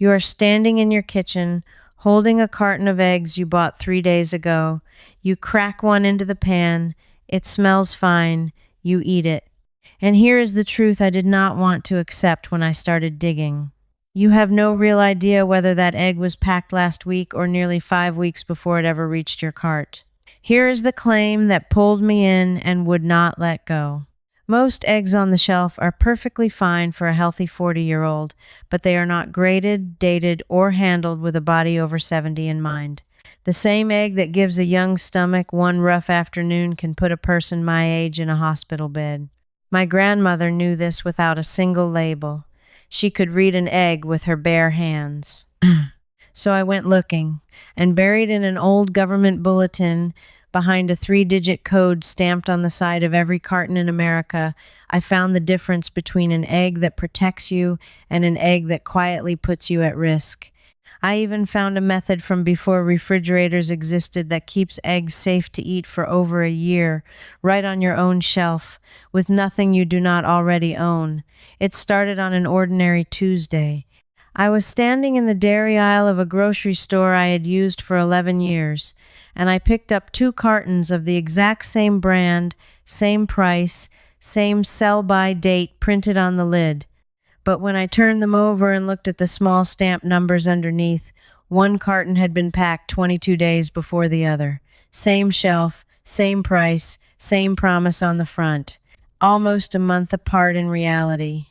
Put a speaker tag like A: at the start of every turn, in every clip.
A: You are standing in your kitchen, holding a carton of eggs you bought 3 days ago. You crack one into the pan. It smells fine. You eat it. And here is the truth I did not want to accept when I started digging. You have no real idea whether that egg was packed last week or nearly 5 weeks before it ever reached your cart. Here is the claim that pulled me in and would not let go. Most eggs on the shelf are perfectly fine for a healthy 40-year-old, but they are not graded, dated, or handled with a body over 70 in mind. The same egg that gives a young stomach one rough afternoon can put a person my age in a hospital bed. My grandmother knew this without a single label. She could read an egg with her bare hands. So I went looking, and buried in an old government bulletin behind a 3-digit code stamped on the side of every carton in America, I found the difference between an egg that protects you and an egg that quietly puts you at risk. I even found a method from before refrigerators existed that keeps eggs safe to eat for over a year, right on your own shelf, with nothing you do not already own. It started on an ordinary Tuesday. I was standing in the dairy aisle of a grocery store I had used for 11 years, and I picked up 2 cartons of the exact same brand, same price, same sell-by date printed on the lid. But when I turned them over and looked at the small stamped numbers underneath, one carton had been packed 22 days before the other. Same shelf, same price, same promise on the front. Almost a month apart in reality.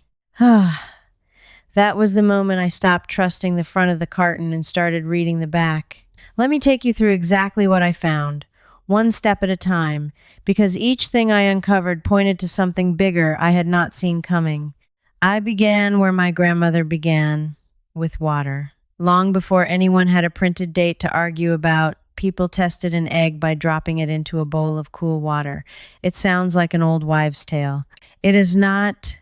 A: That was the moment I stopped trusting the front of the carton and started reading the back. Let me take you through exactly what I found, one step at a time, because each thing I uncovered pointed to something bigger I had not seen coming. I began where my grandmother began, with water. Long before anyone had a printed date to argue about, people tested an egg by dropping it into a bowl of cool water. It sounds like an old wives' tale. It is not.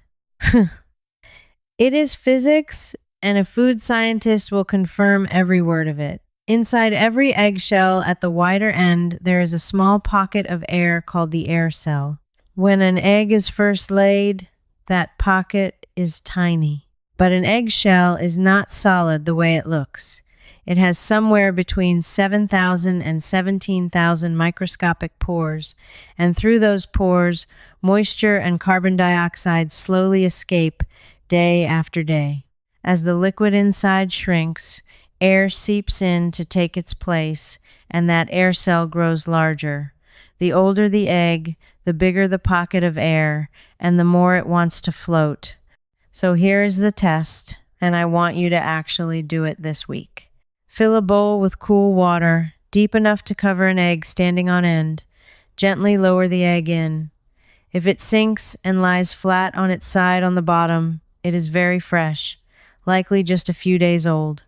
A: It is physics, and a food scientist will confirm every word of it. Inside every eggshell at the wider end, there is a small pocket of air called the air cell. When an egg is first laid, that pocket is tiny. But an eggshell is not solid the way it looks. It has somewhere between 7,000 and 17,000 microscopic pores, and through those pores, moisture and carbon dioxide slowly escape day after day. As the liquid inside shrinks, air seeps in to take its place, and that air cell grows larger. The older the egg, the bigger the pocket of air, and the more it wants to float. So here is the test, and I want you to actually do it this week. Fill a bowl with cool water, deep enough to cover an egg standing on end. Gently lower the egg in. If it sinks and lies flat on its side on the bottom, it is very fresh, likely just a few days old.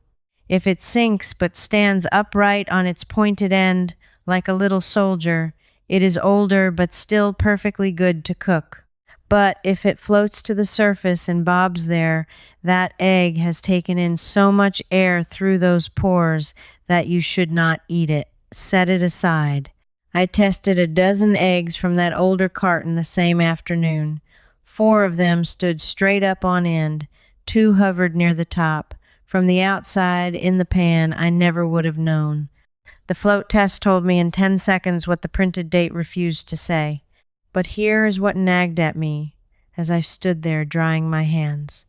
A: If it sinks but stands upright on its pointed end, like a little soldier, it is older but still perfectly good to cook. But if it floats to the surface and bobs there, that egg has taken in so much air through those pores that you should not eat it. Set it aside. I tested a dozen eggs from that older carton the same afternoon. 4 of them stood straight up on end. 2 hovered near the top. From the outside, in the pan, I never would have known. The float test told me in 10 seconds what the printed date refused to say. But here is what nagged at me as I stood there drying my hands.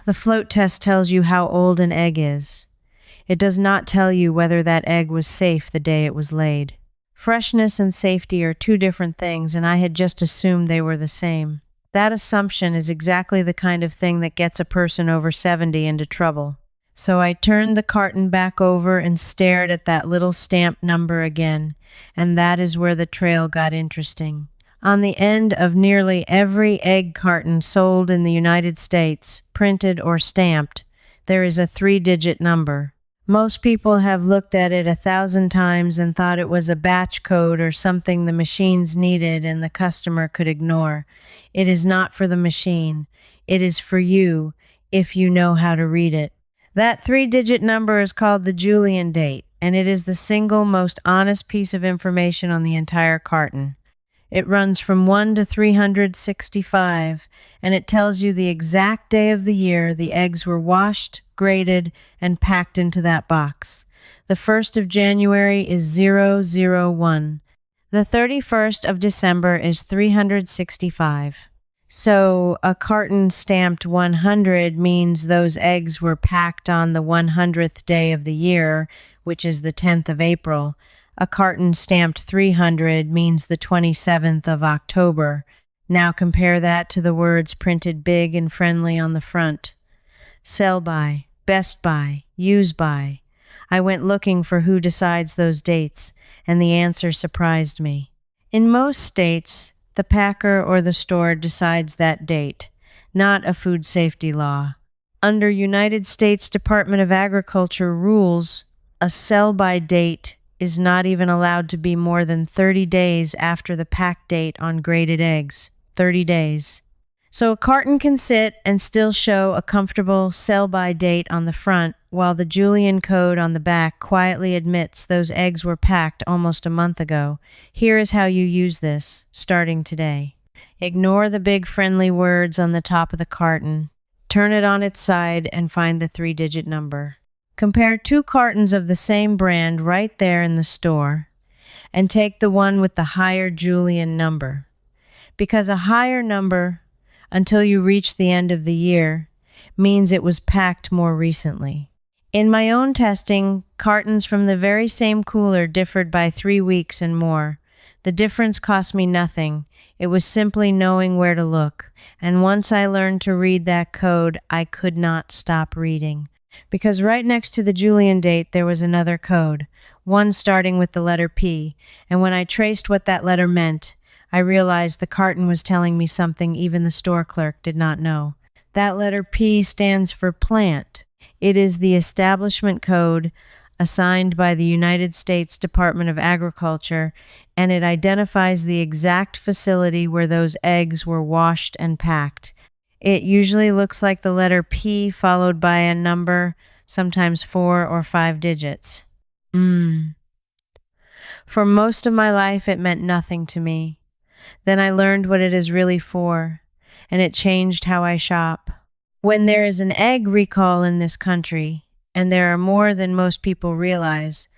A: The float test tells you how old an egg is. It does not tell you whether that egg was safe the day it was laid. Freshness and safety are 2 different things, and I had just assumed they were the same. That assumption is exactly the kind of thing that gets a person over 70 into trouble. So I turned the carton back over and stared at that little stamped number again, and that is where the trail got interesting. On the end of nearly every egg carton sold in the United States, printed or stamped, there is a 3-digit number. Most people have looked at it 1,000 times and thought it was a batch code or something the machines needed and the customer could ignore. It is not for the machine. It is for you, if you know how to read it. That 3-digit number is called the Julian date, and it is the single most honest piece of information on the entire carton. It runs from 1 to 365, and it tells you the exact day of the year the eggs were washed, graded, and packed into that box. The 1st of January is 001. The 31st of December is 365. So a carton stamped 100 means those eggs were packed on the 100th day of the year, which is the 10th of April. A carton stamped 300 means the 27th of October. Now compare that to the words printed big and friendly on the front. Sell by, best by, use by. I went looking for who decides those dates, and the answer surprised me. In most states, the packer or the store decides that date, not a food safety law. Under United States Department of Agriculture rules, a sell-by date is not even allowed to be more than 30 days after the pack date on graded eggs. 30 days. So a carton can sit and still show a comfortable sell-by date on the front, while the Julian code on the back quietly admits those eggs were packed almost a month ago. Here is how you use this, starting today. Ignore the big friendly words on the top of the carton. Turn it on its side and find the 3-digit number. Compare 2 cartons of the same brand right there in the store, and take the one with the higher Julian number. Because a higher number, until you reach the end of the year, means it was packed more recently. In my own testing, cartons from the very same cooler differed by 3 weeks and more. The difference cost me nothing. It was simply knowing where to look. And once I learned to read that code, I could not stop reading. Because right next to the Julian date, there was another code, one starting with the letter P. And when I traced what that letter meant, I realized the carton was telling me something even the store clerk did not know. That letter P stands for plant. It is the establishment code assigned by the United States Department of Agriculture, and it identifies the exact facility where those eggs were washed and packed. It usually looks like the letter P followed by a number, sometimes 4 or 5 digits. For most of my life, it meant nothing to me. Then I learned what it is really for, and it changed how I shop. When there is an egg recall in this country, and there are more than most people realize,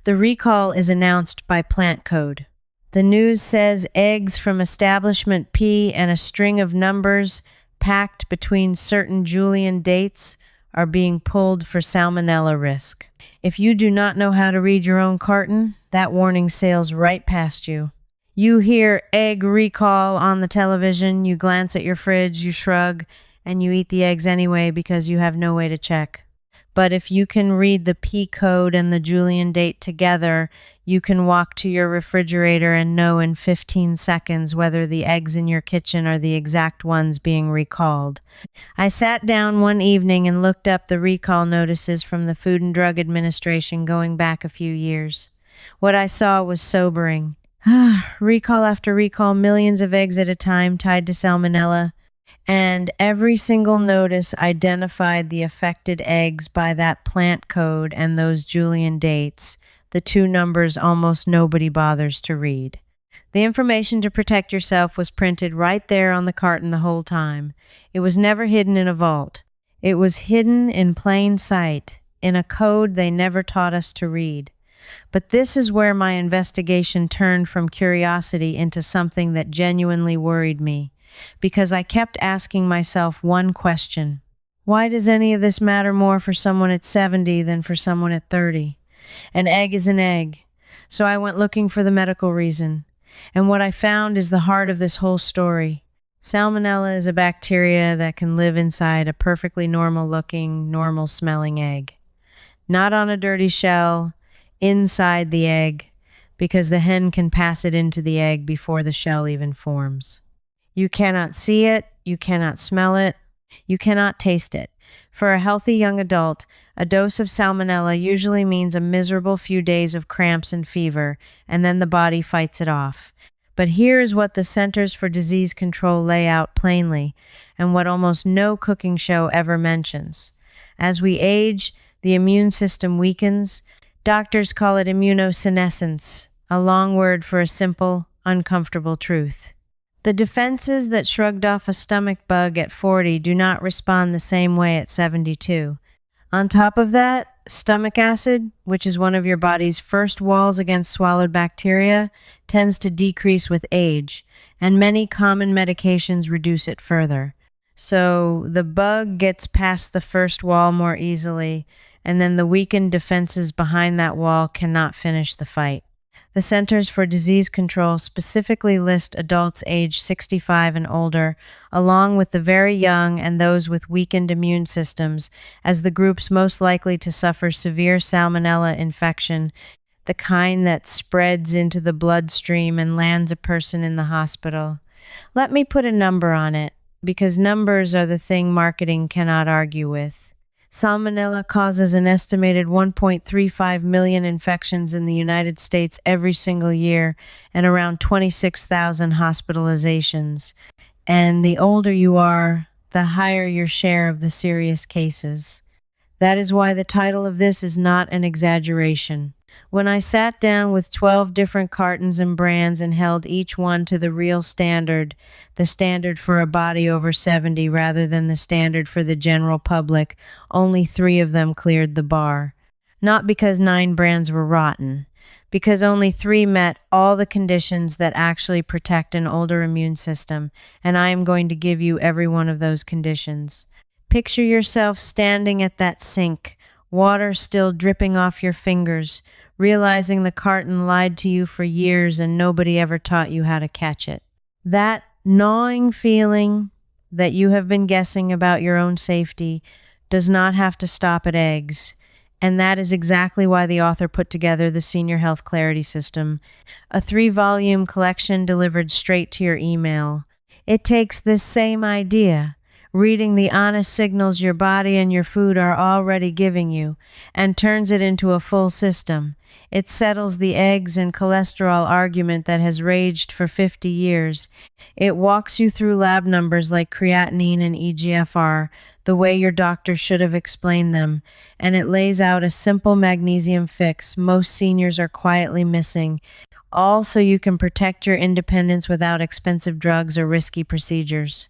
A: the recall is announced by plant code. The news says eggs from establishment P and a string of numbers packed between certain Julian dates are being pulled for salmonella risk. If you do not know how to read your own carton, that warning sails right past you. You hear egg recall on the television, you glance at your fridge, you shrug, and you eat the eggs anyway because you have no way to check. But if you can read the P code and the Julian date together, you can walk to your refrigerator and know in 15 seconds whether the eggs in your kitchen are the exact ones being recalled. I sat down one evening and looked up the recall notices from the Food and Drug Administration going back a few years. What I saw was sobering. Recall after recall, millions of eggs at a time tied to salmonella, and every single notice identified the affected eggs by that plant code and those Julian dates, the 2 numbers almost nobody bothers to read. The information to protect yourself was printed right there on the carton the whole time. It was never hidden in a vault. It was hidden in plain sight, in a code they never taught us to read. But this is where my investigation turned from curiosity into something that genuinely worried me, because I kept asking myself one question. Why does any of this matter more for someone at 70 than for someone at 30? An egg is an egg. So I went looking for the medical reason. And what I found is the heart of this whole story. Salmonella is a bacteria that can live inside a perfectly normal-looking, normal-smelling egg. Not on a dirty shell, inside the egg, because the hen can pass it into the egg before the shell even forms. You cannot see it, you cannot smell it, you cannot taste it. For a healthy young adult, a dose of salmonella usually means a miserable few days of cramps and fever, and then the body fights it off. But here is what the Centers for Disease Control lay out plainly, and what almost no cooking show ever mentions. As we age, the immune system weakens. Doctors call it immunosenescence, a long word for a simple, uncomfortable truth. The defenses that shrugged off a stomach bug at 40 do not respond the same way at 72. On top of that, stomach acid, which is one of your body's first walls against swallowed bacteria, tends to decrease with age, and many common medications reduce it further. So the bug gets past the first wall more easily, and then the weakened defenses behind that wall cannot finish the fight. The Centers for Disease Control specifically list adults aged 65 and older, along with the very young and those with weakened immune systems, as the groups most likely to suffer severe salmonella infection, the kind that spreads into the bloodstream and lands a person in the hospital. Let me put a number on it, because numbers are the thing marketing cannot argue with. Salmonella causes an estimated 1.35 million infections in the United States every single year and around 26,000 hospitalizations. And the older you are, the higher your share of the serious cases. That is why the title of this is not an exaggeration. When I sat down with 12 different cartons and brands and held each one to the real standard, the standard for a body over 70 rather than the standard for the general public, only 3 of them cleared the bar. Not because 9 brands were rotten, because only 3 met all the conditions that actually protect an older immune system, and I am going to give you every one of those conditions. Picture yourself standing at that sink, water still dripping off your fingers, realizing the carton lied to you for years and nobody ever taught you how to catch it. That gnawing feeling that you have been guessing about your own safety does not have to stop at eggs. And that is exactly why the author put together the Senior Health Clarity System, a 3-volume collection delivered straight to your email. It takes this same idea, reading the honest signals your body and your food are already giving you, and turns it into a full system. It settles the eggs and cholesterol argument that has raged for 50 years. It walks you through lab numbers like creatinine and eGFR, the way your doctor should have explained them, and it lays out a simple magnesium fix most seniors are quietly missing, all so you can protect your independence without expensive drugs or risky procedures.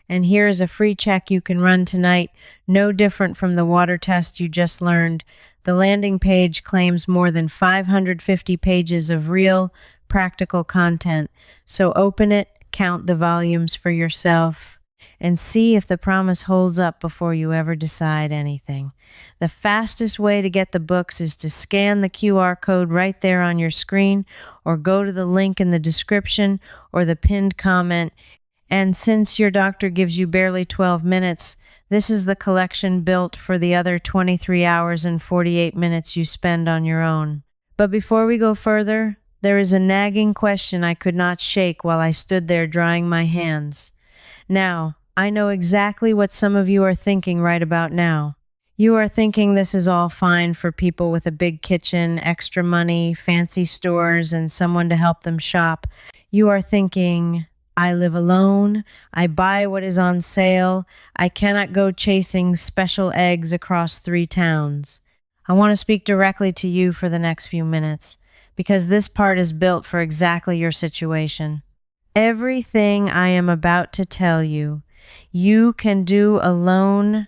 A: And here is a free check you can run tonight, no different from the water test you just learned. The landing page claims more than 550 pages of real, practical content. So open it, count the volumes for yourself, and see if the promise holds up before you ever decide anything. The fastest way to get the books is to scan the QR code right there on your screen, or go to the link in the description or the pinned comment. And since your doctor gives you barely 12 minutes, this is the collection built for the other 23 hours and 48 minutes you spend on your own. But before we go further, there is a nagging question I could not shake while I stood there drying my hands. Now, I know exactly what some of you are thinking right about now. You are thinking this is all fine for people with a big kitchen, extra money, fancy stores, and someone to help them shop. You are thinking, I live alone, I buy what is on sale, I cannot go chasing special eggs across 3 towns. I want to speak directly to you for the next few minutes, because this part is built for exactly your situation. Everything I am about to tell you, you can do alone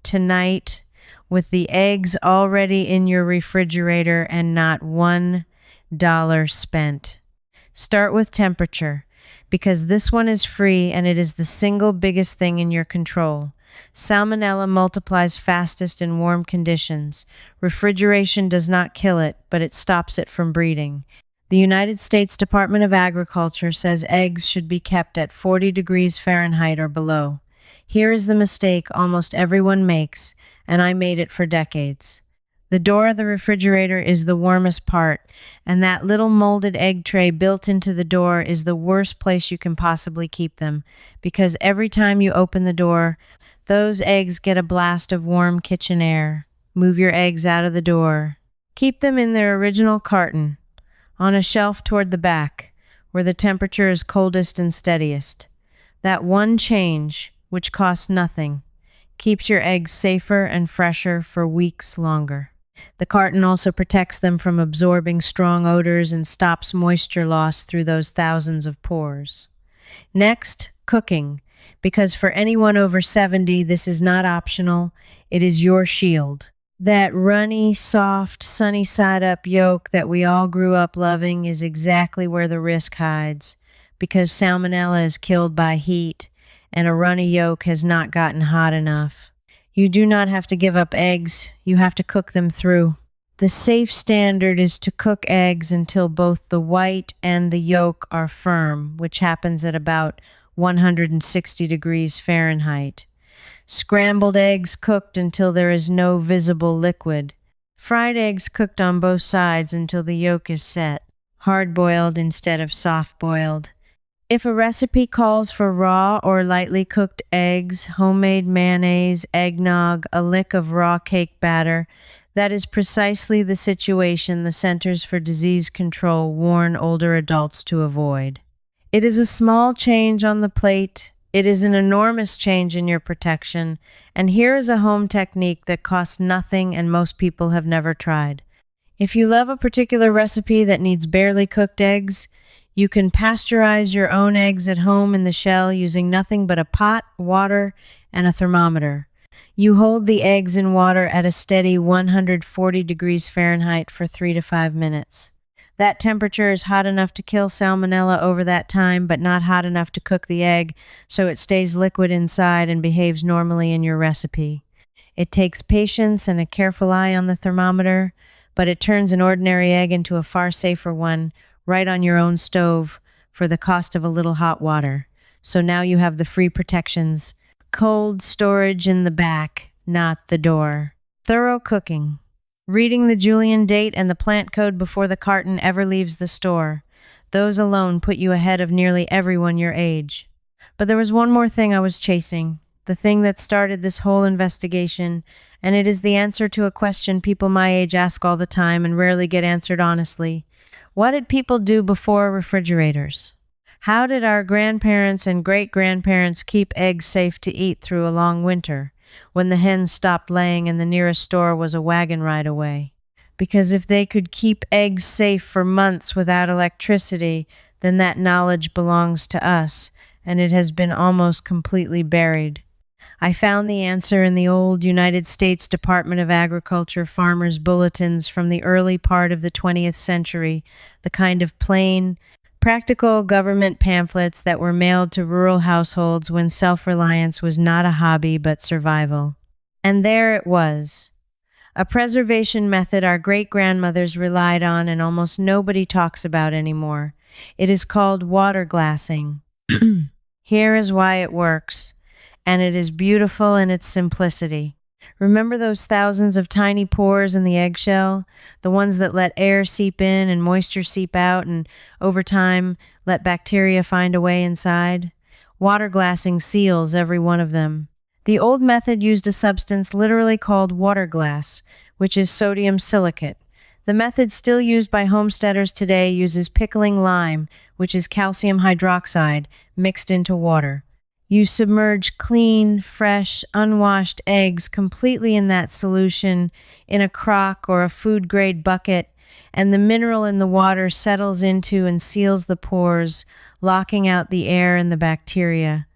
A: tonight with the eggs already in your refrigerator and not $1 spent. Start with temperature, because this one is free and it is the single biggest thing in your control. Salmonella multiplies fastest in warm conditions. Refrigeration does not kill it, but it stops it from breeding. The United States Department of Agriculture says eggs should be kept at 40 degrees Fahrenheit or below. Here is the mistake almost everyone makes, and I made it for decades. The door of the refrigerator is the warmest part, and that little molded egg tray built into the door is the worst place you can possibly keep them, because every time you open the door, those eggs get a blast of warm kitchen air. Move your eggs out of the door. Keep them in their original carton, on a shelf toward the back, where the temperature is coldest and steadiest. That one change, which costs nothing, keeps your eggs safer and fresher for weeks longer. The carton also protects them from absorbing strong odors and stops moisture loss through those thousands of pores. Next, cooking. because for anyone over 70, this is not optional. It is your shield. That runny, soft, sunny side up yolk that we all grew up loving is exactly where the risk hides, because salmonella is killed by heat, and a runny yolk has not gotten hot enough. You do not have to give up eggs, you have to cook them through. The safe standard is to cook eggs until both the white and the yolk are firm, which happens at about 160 degrees Fahrenheit. Scrambled eggs cooked until there is no visible liquid. Fried eggs cooked on both sides until the yolk is set. Hard boiled instead of soft boiled. If a recipe calls for raw or lightly cooked eggs, homemade mayonnaise, eggnog, a lick of raw cake batter, that is precisely the situation the Centers for Disease Control warn older adults to avoid. It is a small change on the plate. It is an enormous change in your protection, and here is a home technique that costs nothing and most people have never tried. If you love a particular recipe that needs barely cooked eggs, you can pasteurize your own eggs at home in the shell using nothing but a pot, water, and a thermometer. You hold the eggs in water at a steady 140 degrees Fahrenheit for 3 to 5 minutes. That temperature is hot enough to kill salmonella over that time, but not hot enough to cook the egg, so it stays liquid inside and behaves normally in your recipe. It takes patience and a careful eye on the thermometer, but it turns an ordinary egg into a far safer one right on your own stove for the cost of a little hot water. So now you have the free protections. Cold storage in the back, not the door. Thorough cooking. Reading the Julian date and the plant code before the carton ever leaves the store. Those alone put you ahead of nearly everyone your age. But there was one more thing I was chasing, the thing that started this whole investigation, and it is the answer to a question people my age ask all the time and rarely get answered honestly. What did people do before refrigerators? How did our grandparents and great-grandparents keep eggs safe to eat through a long winter, when the hens stopped laying and the nearest store was a wagon ride away? Because if they could keep eggs safe for months without electricity, then that knowledge belongs to us, and it has been almost completely buried. I found the answer in the old United States Department of Agriculture farmers' bulletins from the early part of the 20th century, the kind of plain, practical government pamphlets that were mailed to rural households when self-reliance was not a hobby but survival. And there it was, a preservation method our great-grandmothers relied on and almost nobody talks about anymore. It is called water glassing. Here is why it works, and it is beautiful in its simplicity. Remember those thousands of tiny pores in the eggshell? The ones that let air seep in and moisture seep out and, over time, let bacteria find a way inside? Water glassing seals every one of them. The old method used a substance literally called water glass, which is sodium silicate. The method still used by homesteaders today uses pickling lime, which is calcium hydroxide, mixed into water. You submerge clean, fresh, unwashed eggs completely in that solution in a crock or a food-grade bucket, and the mineral in the water settles into and seals the pores, locking out the air and the bacteria.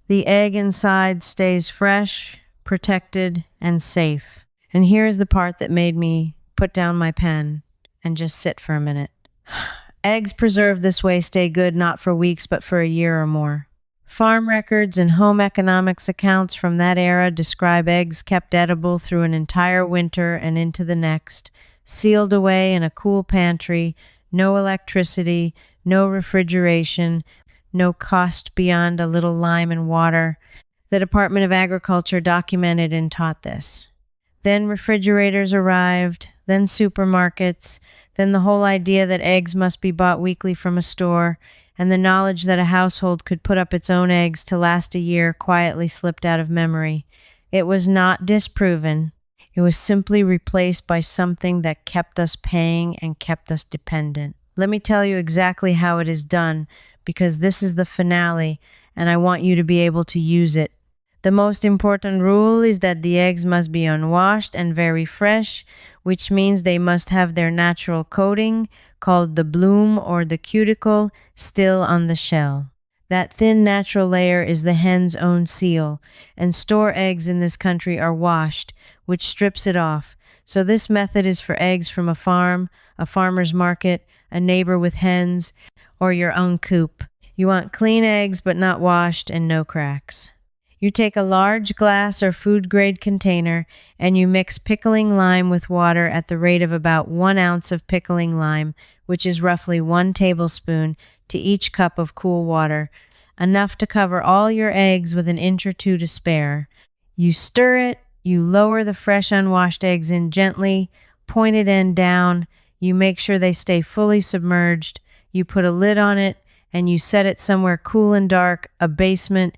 A: The egg inside stays fresh, protected, and safe. And here's the part that made me put down my pen and just sit for a minute. Eggs preserved this way stay good not for weeks but for a year or more. Farm records and home economics accounts from that era describe eggs kept edible through an entire winter and into the next, sealed away in a cool pantry, no electricity, no refrigeration, no cost beyond a little lime and water. The Department of Agriculture documented and taught this. Then refrigerators arrived, then supermarkets, then the whole idea that eggs must be bought weekly from a store, and the knowledge that a household could put up its own eggs to last a year quietly slipped out of memory. It was not disproven. It was simply replaced by something that kept us paying and kept us dependent. Let me tell you exactly how it is done, because this is the finale, and I want you to be able to use it. The most important rule is that the eggs must be unwashed and very fresh, which means they must have their natural coating, called the bloom or the cuticle, still on the shell. That thin natural layer is the hen's own seal, and store eggs in this country are washed, which strips it off. So this method is for eggs from a farm, a farmer's market, a neighbor with hens, or your own coop. You want clean eggs but not washed and no cracks. You take a large glass or food grade container and you mix pickling lime with water at the rate of about 1 ounce of pickling lime, which is roughly 1 tablespoon, to each cup of cool water, enough to cover all your eggs with an inch or two to spare. You stir it, you lower the fresh unwashed eggs in gently, pointed end down, you make sure they stay fully submerged, you put a lid on it, and you set it somewhere cool and dark, a basement,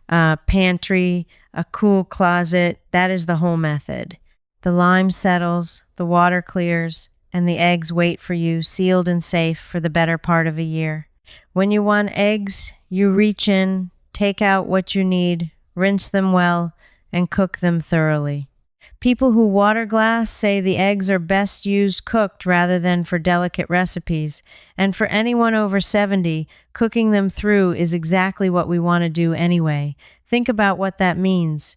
A: a pantry, a cool closet. That is the whole method. The lime settles, the water clears, and the eggs wait for you, sealed and safe for the better part of a year. When you want eggs, you reach in, take out what you need, rinse them well, and cook them thoroughly. People who water glass say the eggs are best used cooked rather than for delicate recipes, and for anyone over 70, cooking them through is exactly what we want to do anyway. Think about what that means.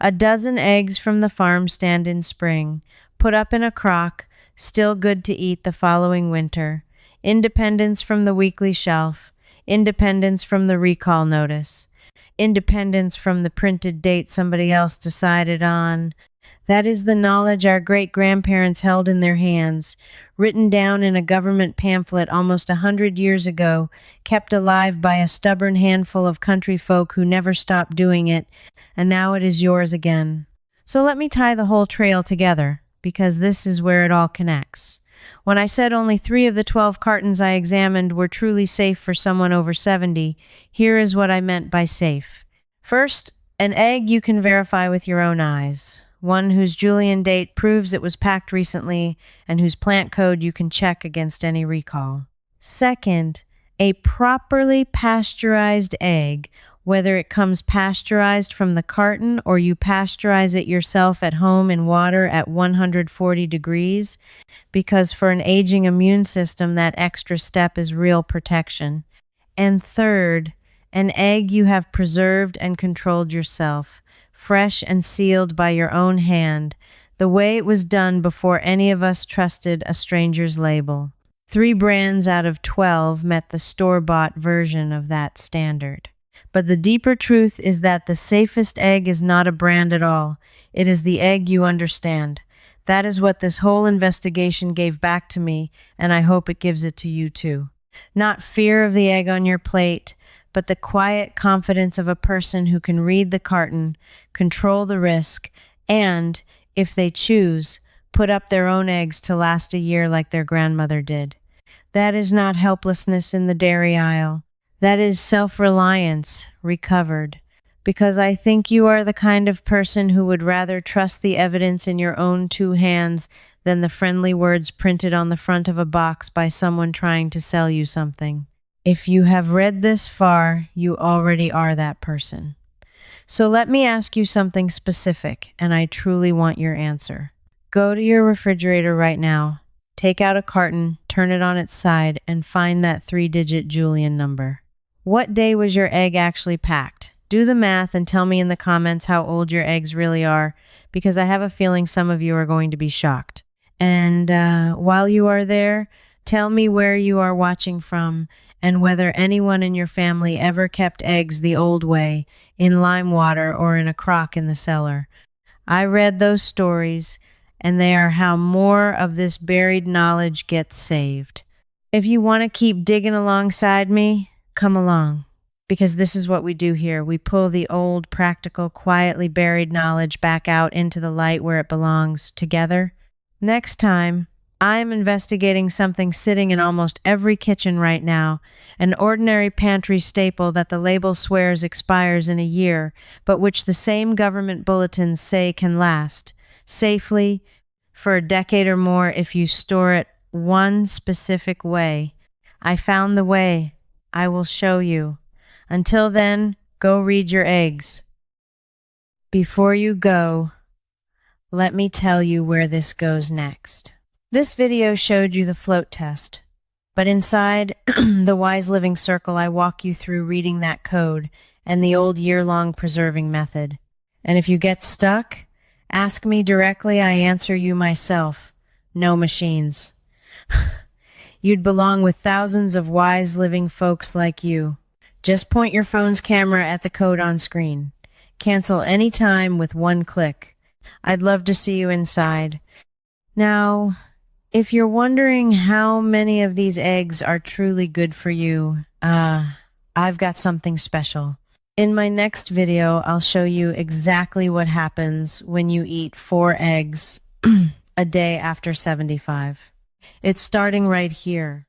A: A dozen eggs from the farm stand in spring, put up in a crock, still good to eat the following winter. Independence from the weekly shelf, independence from the recall notice, independence from the printed date somebody else decided on. That is the knowledge our great-grandparents held in their hands, written down in a government pamphlet almost 100 years ago, kept alive by a stubborn handful of country folk who never stopped doing it, and now it is yours again. So let me tie the whole trail together, because this is where it all connects. When I said only 3 of the 12 cartons I examined were truly safe for someone over 70, here is what I meant by safe. First, an egg you can verify with your own eyes. One whose Julian date proves it was packed recently and whose plant code you can check against any recall. Second, a properly pasteurized egg, whether it comes pasteurized from the carton or you pasteurize it yourself at home in water at 140 degrees, because for an aging immune system, that extra step is real protection. And third, an egg you have preserved and controlled yourself, fresh and sealed by your own hand, the way it was done before any of us trusted a stranger's label. 3 brands out of 12 met the store-bought version of that standard. But the deeper truth is that the safest egg is not a brand at all. It is the egg you understand. That is what this whole investigation gave back to me, and I hope it gives it to you too. Not fear of the egg on your plate, but the quiet confidence of a person who can read the carton, control the risk, and, if they choose, put up their own eggs to last a year like their grandmother did. That is not helplessness in the dairy aisle. That is self-reliance, recovered. Because I think you are the kind of person who would rather trust the evidence in your own 2 hands than the friendly words printed on the front of a box by someone trying to sell you something. If you have read this far, you already are that person. So let me ask you something specific, and I truly want your answer. Go to your refrigerator right now, take out a carton, turn it on its side, and find that 3-digit Julian number. What day was your egg actually packed? Do the math and tell me in the comments how old your eggs really are, because I have a feeling some of you are going to be shocked. And while you are there, tell me where you are watching from and whether anyone in your family ever kept eggs the old way, in lime water or in a crock in the cellar. I read those stories, and they are how more of this buried knowledge gets saved. If you want to keep digging alongside me, come along, because this is what we do here. We pull the old, practical, quietly buried knowledge back out into the light where it belongs, together. Next time, I am investigating something sitting in almost every kitchen right now, an ordinary pantry staple that the label swears expires in a year, but which the same government bulletins say can last, safely, for a decade or more if you store it one specific way. I found the way. I will show you. Until then, go read your eggs. Before you go, let me tell you where this goes next. This video showed you the float test. But inside the Wise Living Circle, I walk you through reading that code and the old year-long preserving method. And if you get stuck, ask me directly, I answer you myself. No machines. You'd belong with thousands of wise living folks like you. Just point your phone's camera at the code on screen. Cancel any time with one click. I'd love to see you inside. Now, if you're wondering how many of these eggs are truly good for you, I've got something special. In my next video, I'll show you exactly what happens when you eat 4 eggs a day after 75. It's starting right here.